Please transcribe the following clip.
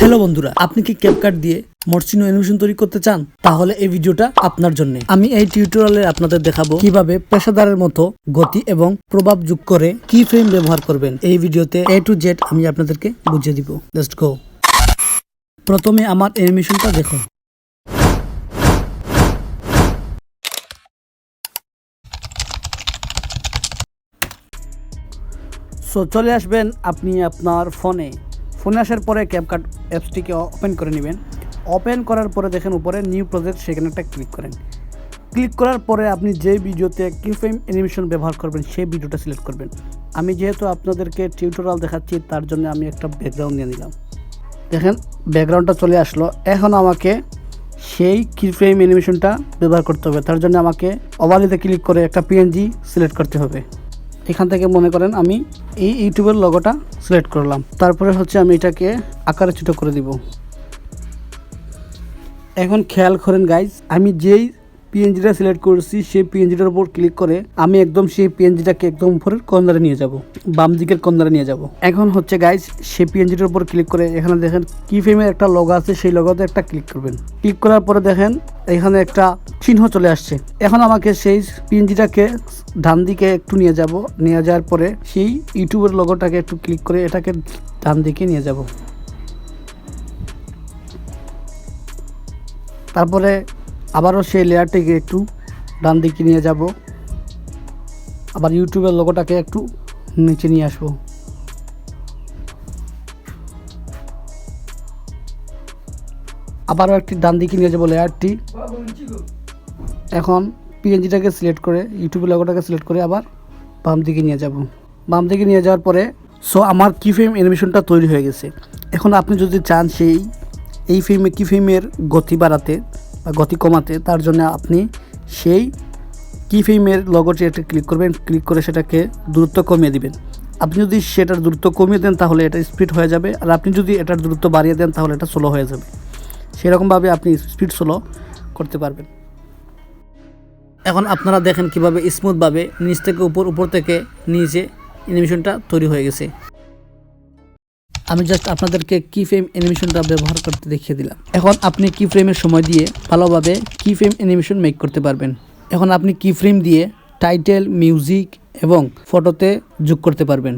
Hello বন্ধুরা, আপনি কি ক্যাপকাট দিয়ে মরসিনো অ্যানিমেশন তৈরি করতে চান? তাহলে এই ভিডিওটা আপনার জন্য। আমি এই টিউটোরিয়ালে আপনাদের দেখাবো কিভাবে পেশাদারের মতো গতি এবং প্রভাব যোগ করে কি ফ্রেম ব্যবহার করবেন। এই ভিডিওতে A to Z আমি আপনাদেরকে বুঝিয়ে দিব। Let's go. প্রথমে আমার অ্যানিমেশনটা দেখো। সো চলে আসবেন আপনি আপনার ফোনে আসার পরে ক্যাপকাট অ্যাপসটিকে ওপেন করে নেবেন। ওপেন করার পরে দেখেন উপরে নিউ প্রজেক্ট, সেখানে একটা ক্লিক করেন। ক্লিক করার পরে আপনি যে ভিডিওতে কি ফ্রেম অ্যানিমেশন ব্যবহার করবেন সেই ভিডিওটা সিলেক্ট করবেন। আমি যেহেতু আপনাদেরকে টিউটোরিয়াল দেখাচ্ছি তার জন্য আমি একটা ব্যাকগ্রাউন্ড নিয়ে নিলাম। দেখেন ব্যাকগ্রাউন্ডটা চলে আসলো। এখন আমাকে সেই কি ফ্রেম অ্যানিমেশনটা ব্যবহার করতে হবে। তার জন্য আমাকে ওভারলেতে ক্লিক করে একটা পিএনজি সিলেক্ট করতে হবে। এখান থেকে মনে করেন আমি এই ইউটিউবের লোগোটা সিলেক্ট করলাম। তারপরে হচ্ছে আমি এটাকে আকারে ছোটো করে দিব। এখন খেয়াল করেন গাইজ, আমি যেই পিএনজিটা সিলেক্ট করছি সেই পিএনজিটার উপর ক্লিক করে আমি একদম সেই পিএনজিটাকে একদম উপরের কর্নারে নিয়ে যাব, বাম দিকের কর্নারে নিয়ে যাব। এখন হচ্ছে গাইজ সেই পিএনজিটার উপর ক্লিক করে এখানে দেখেন কি ফ্রেমের একটা লোগো আছে, সেই লোগোতে একটা ক্লিক করবেন। ক্লিক করার পরে দেখেন এখানে একটা চিহ্ন চলে আসছে। এখন আমাকে সেই পিএনজিটাকে ডান দিকে একটু নিয়ে যাব। নিয়ে যাওয়ার পরে সেই ইউটিউবের লোগোটাকে একটু ক্লিক করে এটাকে ডান দিকে নিয়ে যাব। তারপরে আবারও সেই লেয়ারটিকে একটু ডান দিকে নিয়ে যাব। আবার ইউটিউবের লোগোটাকে একটু নিচে নিয়ে আসবো। আবারও একটি ডান দিকে নিয়ে যাব লেয়ারটি। এখন পিএনজিটাকে সিলেক্ট করে ইউটিউবের লোগোটাকে সিলেক্ট করে আবার বাম দিকে নিয়ে যাব। বাম দিকে নিয়ে যাওয়ার পরে আমার কি ফ্রেম অ্যানিমেশনটা তৈরি হয়ে গেছে। এখন আপনি যদি চান এই কি ফ্রেমের গতি বাড়াতে বা গতি কমাতে, তার জন্য আপনি সেই কি ফ্রেমের লোগোটি একটা ক্লিক করবেন। ক্লিক করে সেটাকে দূরত্ব কমিয়ে দিবেন। আপনি যদি সেটার দূরত্ব কমিয়ে দেন তাহলে এটা স্পিড হয়ে যাবে, আর আপনি যদি এটার দূরত্ব বাড়িয়ে দেন তাহলে এটা স্লো হয়ে যাবে। সেরকমভাবে আপনি স্পিড স্লো করতে পারবেন। এখন আপনারা দেখেন কিভাবে স্মুথভাবে নিচ থেকে উপর থেকে নিচে অ্যানিমেশনটা তৈরি হয়ে গেছে। আমি জাস্ট আপনাদেরকে কি ফ্রেম অ্যানিমেশনটা ব্যবহার করতে দেখিয়ে দিলাম। এখন আপনি কি ফ্রেমের সময় দিয়ে ভালোভাবে কি ফ্রেম অ্যানিমেশন মেক করতে পারবেন। এখন আপনি কি ফ্রেম দিয়ে টাইটেল, মিউজিক এবং ফটোতে যোগ করতে পারবেন।